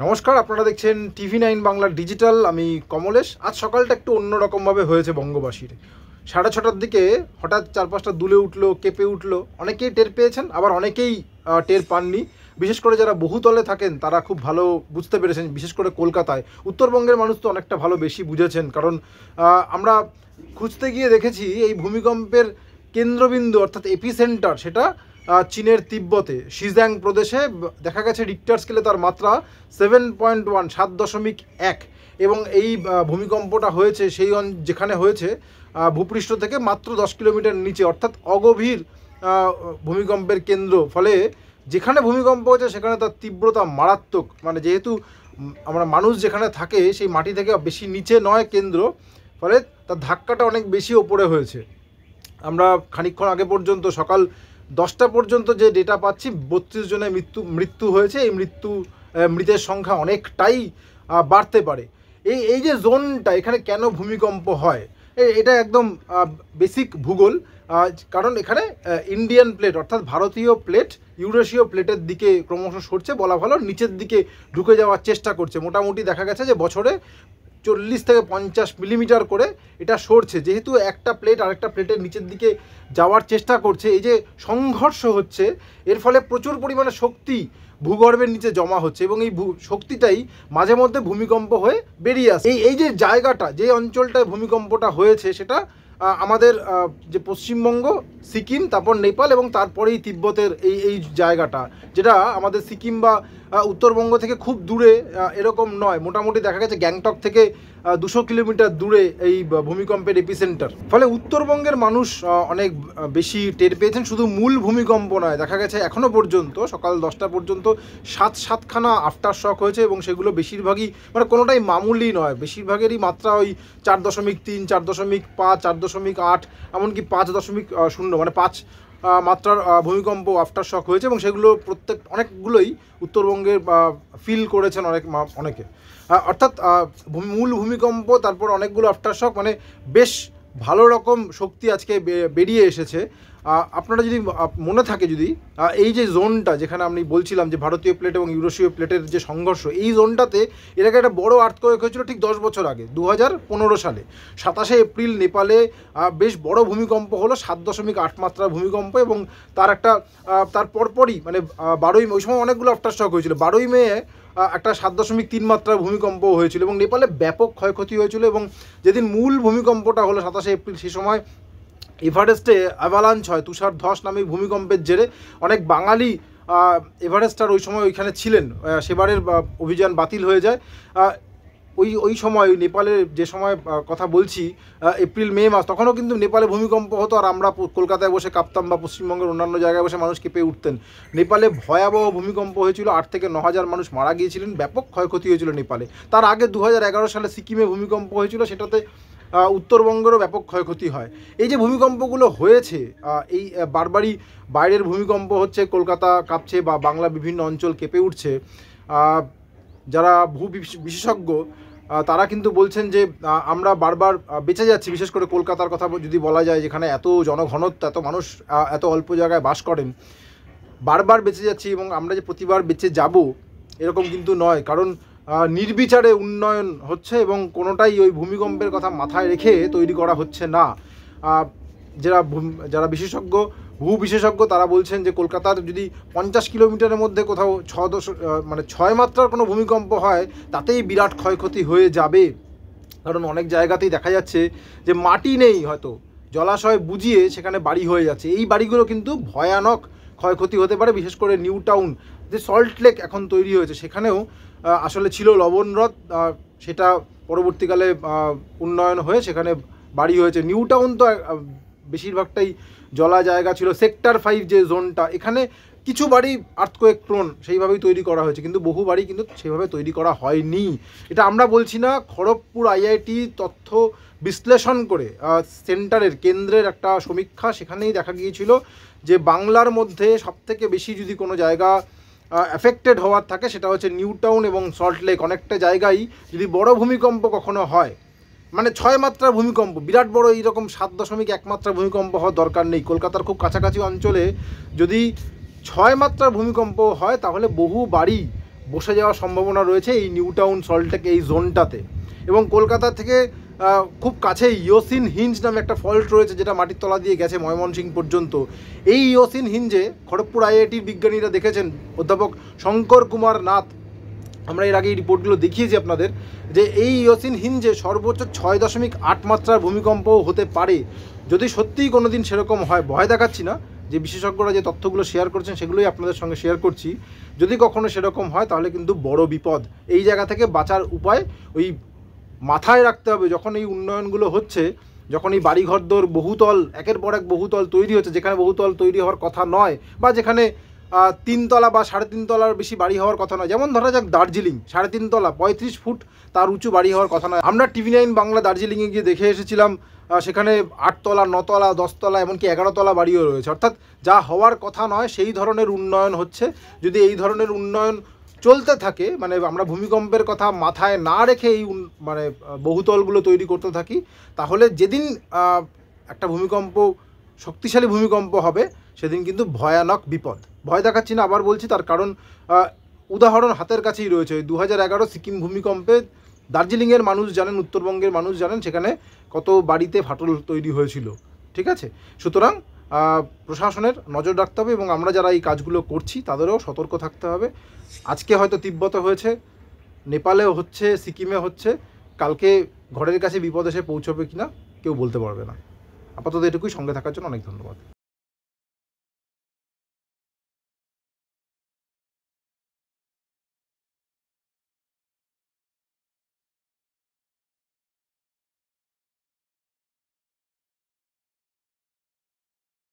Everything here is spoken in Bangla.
নমস্কার, আপনারা দেখছেন TV9 বাংলা ডিজিটাল। আমি কমলেশ। আজ সকালটা একটু অন্যরকমভাবে হয়েছে বঙ্গবাসীর। 6:30টার দিকে হঠাৎ চারপাশটা দুলে উঠলো, কেঁপে উঠলো। অনেকেই টের পেয়েছেন, আবার অনেকেই টের পাননি। বিশেষ করে যারা বহুতলে থাকেন তারা খুব ভালো বুঝতে পেরেছেন, বিশেষ করে কলকাতায়। উত্তরবঙ্গের মানুষ তো অনেকটা ভালো বেশি বুঝেছেন, কারণ আমরা খুঁজতে গিয়ে দেখেছি এই ভূমিকম্পের কেন্দ্রবিন্দু অর্থাৎ এপিসেন্টার সেটা চীনের তিব্বতে শিজাং প্রদেশে। দেখা গেছে রিক্টার স্কেলে তার মাত্রা 7.1 7.1। এবং এই ভূমিকম্পটা হয়েছে যেখানে হয়েছে ভূপৃষ্ঠ থেকে মাত্র 10 কিলোমিটার নিচে, অর্থাৎ অগভীর ভূমিকম্পের কেন্দ্র। ফলে যেখানে ভূমিকম্প হয়েছে সেখানে তার তীব্রতা মারাত্মক। মানে যেহেতু আমরা মানুষ যেখানে থাকে সেই মাটি থেকে বেশি নিচে নয় কেন্দ্র, ফলে তার ধাক্কাটা অনেক বেশি ওপরে হয়েছে। আমরা খানিকক্ষণ আগে পর্যন্ত সকাল 10টা পর্যন্ত যে ডেটা পাচ্ছি, 32 জনের মৃত্যু হয়েছে। এই মৃতের সংখ্যা অনেকটাই বাড়তে পারে। এই যে জোনটা, এখানে কেন ভূমিকম্প হয়, এটা একদম বেসিক ভূগোল। কারণ এখানে ইন্ডিয়ান প্লেট অর্থাৎ ভারতীয় প্লেট ইউরেশীয় প্লেটের দিকে ক্রমশ সরছে, বলা ভালো নিচের দিকে ঢুকে যাওয়ার চেষ্টা করছে। মোটামুটি দেখা গেছে যে বছরে 40 থেকে 50 মিলিমিটার করে এটা সরছে। যেহেতু একটা প্লেট আরেকটা প্লেটের নিচের দিকে যাওয়ার চেষ্টা করছে, এই যে সংঘর্ষ হচ্ছে, এর ফলে প্রচুর পরিমাণে শক্তি ভূগর্ভের নিচে জমা হচ্ছে এবং এই শক্তিটাই মাঝে মধ্যে ভূমিকম্প হয়ে বেরিয়ে আসে। এই যে জায়গাটা, যে অঞ্চলটায় ভূমিকম্পটা হয়েছে, সেটা আমাদের যে পশ্চিমবঙ্গ, সিকিম, তারপর নেপাল এবং তারপরেই তিব্বতের এই জায়গাটা, যেটা আমাদের সিকিম বা উত্তরবঙ্গ থেকে খুব দূরে এরকম নয়। মোটামুটি দেখা গেছে গ্যাংটক থেকে 200 কিলোমিটার দূরে এই ভূমিকম্পের এপিসেন্টার। ফলে উত্তরবঙ্গের মানুষ অনেক বেশি টের পেয়েছেন। শুধু মূল ভূমিকম্প নয়, দেখা গেছে এখনও পর্যন্ত সকাল 10টা পর্যন্ত 7খানা আফটার শক হয়েছে এবং সেগুলো বেশিরভাগই মানে কোনোটাই মামুলি নয়। বেশিরভাগেরই মাত্রা ওই 4.3, 4.5, 4.8, এমনকি 5.0 মানে 5 মাত্রার ভূমিকম্প আফটার শক হয়েছে এবং সেগুলো অনেকগুলোই উত্তরবঙ্গের ফিল করেছেন অনেকে। অর্থাৎ মূল ভূমিকম্প, তারপর অনেকগুলো আফটার শক, মানে বেশ ভালো রকম শক্তি আজকে বেরিয়ে এসেছে। আপনারা যদি মনে থাকে, যদি এই যে জোনটা যেখানে আমি বলছিলাম যে ভারতীয় প্লেট এবং ইউরোশীয় প্লেটের যে সংঘর্ষ, এই জোনটাতে এর আগে একটা বড় আর্থকোয়েক হয়েছিল ঠিক 10 বছর আগে, 2015 সালে 27শে এপ্রিল নেপালে বেশ বড় ভূমিকম্প হলো, 7.8 মাত্রার ভূমিকম্প। এবং তার পরপরই মানে 12ই মে, ওই সময় অনেকগুলো আফটার শক হয়েছিল, 12ই মে একটা 7.3 মাত্রার ভূমিকম্প হয়েছিল এবং নেপালে ব্যাপক ক্ষয়ক্ষতি হয়েছিল। এবং যেদিন মূল ভূমিকম্পটা হলো 27শে এপ্রিল, সেই সময় এভারেস্টে অ্যাভালাঞ্চ হয়, তুষার ধস নামে ভূমিকম্পের জেরে। অনেক বাঙালি এভারেস্টার ওই সময় ওইখানে ছিলেন, সেবারের অভিযান বাতিল হয়ে যায়। ওই সময় নেপালের যে সময় কথা বলছি, এপ্রিল মে মাস, তখনও কিন্তু নেপালে ভূমিকম্প হতো আর আমরা কলকাতায় বসে কাঁপতাম বা পশ্চিমবঙ্গের অন্যান্য জায়গায় বসে মানুষ কেঁপে উঠতেন। নেপালে ভয়াবহ ভূমিকম্প হয়েছিল, 8 থেকে 9,000 মানুষ মারা গিয়েছিলেন, ব্যাপক ক্ষয়ক্ষতি হয়েছিল নেপালে। তার আগে 2011 সালে সিকিমে ভূমিকম্প হয়েছিল, সেটাতে উত্তরবঙ্গেরও ব্যাপক ক্ষয়ক্ষতি হয়। এই যে ভূমিকম্পগুলো হয়েছে, এই বারবারই বাইরের ভূমিকম্প হচ্ছে, কলকাতা কাঁপছে বা বাংলা বিভিন্ন অঞ্চল কেঁপে উঠছে। যারা বিশেষজ্ঞ তারা কিন্তু বলছেন যে আমরা বারবার বেঁচে যাচ্ছি। বিশেষ করে কলকাতার কথা যদি বলা যায়, যেখানে এত জনঘনত্ব, এত মানুষ এত অল্প জায়গায় বাস করেন, বারবার বেঁচে যাচ্ছি এবং আমরা যে প্রতিবার বেঁচে যাব এরকম কিন্তু নয়। কারণ নির্বিচারে উন্নয়ন হচ্ছে এবং কোনোটাই ওই ভূমিকম্পের কথা মাথায় রেখে তৈরি করা হচ্ছে না। যারা বিশেষজ্ঞ তারা বলছেন যে কলকাতার যদি 50 কিলোমিটারের মধ্যে কোথাও 6 মাত্রার কোনো ভূমিকম্প হয়, তাতেই বিরাট ক্ষয়ক্ষতি হয়ে যাবে। কারণ অনেক জায়গাতেই দেখা যাচ্ছে যে মাটি নেই, হয়তো জলাশয় বুঝিয়ে সেখানে বাড়ি হয়ে যাচ্ছে। এই বাড়িগুলো কিন্তু ভয়ানক ক্ষয়ক্ষতি হতে পারে। বিশেষ করে নিউ টাউন, যে সল্ট লেক এখন তৈরি হয়েছে, সেখানেও আসলে ছিল লবণ হ্রদ, সেটা পরবর্তীকালে উন্নয়ন হয়ে সেখানে বাড়ি হয়েছে। নিউ টাউন তো বেশিরভাগটাই জলা জায়গা ছিল। সেক্টর 5 যে জোনটা, এখানে কিছু বাড়ি আর্থকোয়েক প্রোন সেইভাবেই তৈরি করা হয়েছে, কিন্তু বহু বাড়ি কিন্তু সেভাবে তৈরি করা হয়নি। এটা আমরা বলছি না, খড়গপুর IIT তথ্য বিশ্লেষণ করে কেন্দ্রের একটা সমীক্ষা, সেখানেই দেখা গিয়েছিল যে বাংলার মধ্যে সবথেকে বেশি যদি কোনো জায়গা অ্যাফেক্টেড হওয়ার থাকে, সেটা হচ্ছে নিউ টাউন এবং সল্ট লেক। অনেকটা জায়গায় যদি বড় ভূমিকম্প কখনো হয়, মানে 6 মাত্রার ভূমিকম্প, বিরাট বড় এইরকম 7.1 মাত্রার ভূমিকম্প হওয়ার দরকার নেই। কলকাতার খুব কাছাকাছি অঞ্চলে যদি 6 মাত্রার ভূমিকম্প হয়, তাহলে বহু বাড়ি বসে যাওয়ার সম্ভাবনা রয়েছে এই নিউ টাউন সল্টলেক এই জোনটাতে। এবং কলকাতা থেকে খুব কাছে ইয়োসিন হিঞ্জ নামে একটা ফল্ট রয়েছে, যেটা মাটির তলা দিয়ে গেছে ময়মনসিংহ পর্যন্ত। এই ইয়োসিন হিঞ্জে খড়গপুর আইআইটির বিজ্ঞানীরা দেখেছেন, অধ্যাপক শঙ্কর কুমার নাথ, আমরা এর আগে এই রিপোর্টগুলো দেখিয়েছি আপনাদের, যে এই ইয়োসিন হিঞ্জে সর্বোচ্চ 6.8 মাত্রার ভূমিকম্পও হতে পারে। যদি সত্যিই কোনো দিন সেরকম হয়, ভয় দেখাচ্ছি না, যে বিশেষজ্ঞরা যে তথ্যগুলো শেয়ার করছেন সেগুলোই আপনাদের সঙ্গে শেয়ার করছি, যদি কখনো সেরকম হয় তাহলে কিন্তু বড় বিপদ। এই জায়গা থেকে বাঁচার উপায় ওই মাথায় রাখতে হবে, যখন এই উন্নয়নগুলো হচ্ছে, যখন এই বাড়িঘরদোর বহুতল একের পর এক বহুতল তৈরি হচ্ছে, যেখানে বহুতল তৈরি হওয়ার কথা নয়, বা যেখানে 3 তলা বা 3.5 তলার বেশি বাড়ি হওয়ার কথা নয়, যেমন ধরা যাক দার্জিলিং 3.5 তলা 35 ফুট তার উঁচু বাড়ি হওয়ার কথা নয়। আমরা TV9 বাংলা দার্জিলিংয়ে গিয়ে দেখে এসেছিলাম, সেখানে 8 তলা 9 তলা 10 তলা এমনকি 11 তলা বাড়িও রয়েছে। অর্থাৎ যা হওয়ার কথা নয় সেই ধরনের উন্নয়ন হচ্ছে। যদি এই ধরনের উন্নয়ন চলতে থাকে, মানে আমরা ভূমিকম্পের কথা মাথায় না রেখে এই মানে বহুতলগুলো তৈরি করতে থাকি, তাহলে যেদিন একটা ভূমিকম্প, শক্তিশালী ভূমিকম্প হবে, সেদিন কিন্তু ভয়ানক বিপদ। ভয় দেখাচ্ছি না, আবার বলছি, তার কারণ উদাহরণ হাতের কাছেই রয়েছে। 2011 সিকিম ভূমিকম্পে দার্জিলিংয়ের মানুষ জানেন, উত্তরবঙ্গের মানুষ জানেন সেখানে কত বাড়িতে ফাটল তৈরি হয়েছিল। ঠিক আছে, সুতরাং প্রশাসনের নজর রাখতে হবে এবং আমরা যারা এই কাজগুলো করছি তাদেরও সতর্ক থাকতে হবে। আজকে হয়তো তিব্বতে হয়েছে, নেপালেও হচ্ছে, সিকিমে হচ্ছে, কালকে ঘরের কাছে বিপদ এসে পৌঁছবে কিনা কেউ বলতে পারবে না। আপাতত এটুকুই, সঙ্গে থাকার জন্য অনেক ধন্যবাদ।